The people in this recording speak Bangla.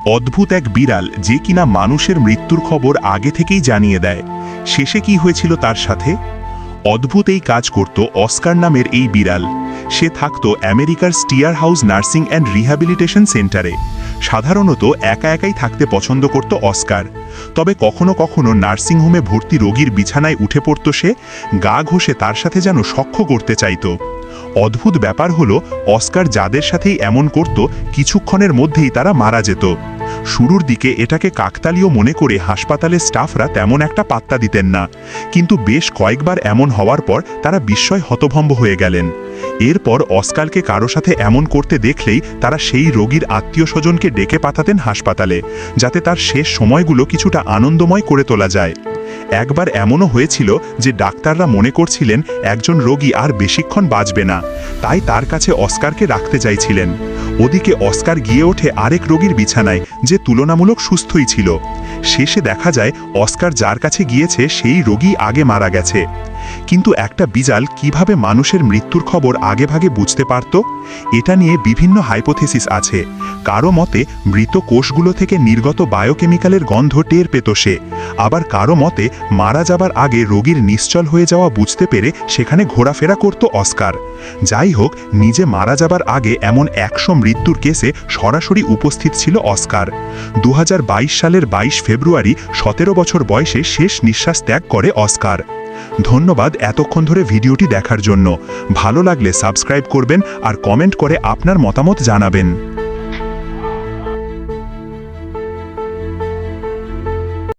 অদ্ভুত এক বিড়াল যে কিনা মানুষের মৃত্যুর খবর আগে থেকেই জানিয়ে দেয়। শেষে কি হয়েছিল তার সাথে? অদ্ভুত এই কাজ করত অস্কার নামের এই বিড়াল। সে থাকত আমেরিকার stair house nursing and rehabilitation সেন্টারে। সাধারণত একা একাই থাকতে পছন্দ করত অস্কার। তবে কখনো কখনো নার্সিংহোমে ভর্তি রোগীর বিছানায় উঠে পড়ত সে, গা ঘষে তার সাথে যেন সখ্য করতে চাইত। অদ্ভুত ব্যাপার হলো, অস্কার যাদের সাথেই এমন করত কিছুক্ষণের মধ্যেই তারা মারা যেত। শুরুর দিকে এটাকে কাকতালীয় মনে করে হাসপাতালের স্টাফরা তেমন একটা পাত্তা দিতেন না, কিন্তু বেশ কয়েকবার এমন হওয়ার পর তারা বিস্ময় হতভম্ব হয়ে গেলেন। এরপর অস্কারকে কারো সাথে এমন করতে দেখলেই তারা সেই রোগীর আত্মীয় স্বজনকে ডেকে পাঠাতেন হাসপাতালে, যাতে তার শেষ সময়গুলো কিছুটা আনন্দময় করে তোলা যায়। একবার এমনও হয়েছিল যে ডাক্তাররা মনে করছিলেন একজন রোগী আর বেশিক্ষণ বাঁচবে না, তাই তার কাছে অস্কারকে রাখতে চাইছিলেন। ওদিকে অস্কার গিয়ে ওঠে আরেক রোগীর বিছানায়, যে তুলনামূলক সুস্থই ছিল। শেষে দেখা যায় অস্কার যার কাছে গিয়েছে সেই রোগী আগে মারা গেছে। কিন্তু একটা বিড়াল কিভাবে মানুষের মৃত্যুর খবর আগেভাগে বুঝতে পারত? এটা নিয়ে বিভিন্ন হাইপোথেসিস আছে। কারো মতে মৃত কোষগুলো থেকে নির্গত বায়োকেমিক্যালের গন্ধ টের পেত সে। আবার কারো মতে মারা যাবার আগে রোগীর নিশ্চল হয়ে যাওয়া বুঝতে পেরে সেখানে ঘোরাফেরা করত অস্কার। যাই হোক, নিজে মারা যাবার আগে এমন 100 মৃত্যুর কেসে সরাসরি উপস্থিত ছিল অস্কার। 2022 সালের 22 ফেব্রুয়ারি 17 বছর বয়সে শেষ নিঃশ্বাস ত্যাগ করে অস্কার। ধন্যবাদ এতক্ষণ ধরে ভিডিওটি দেখার জন্য। ভালো লাগলে সাবস্ক্রাইব করবেন আর কমেন্ট করে আপনার মতামত জানাবেন।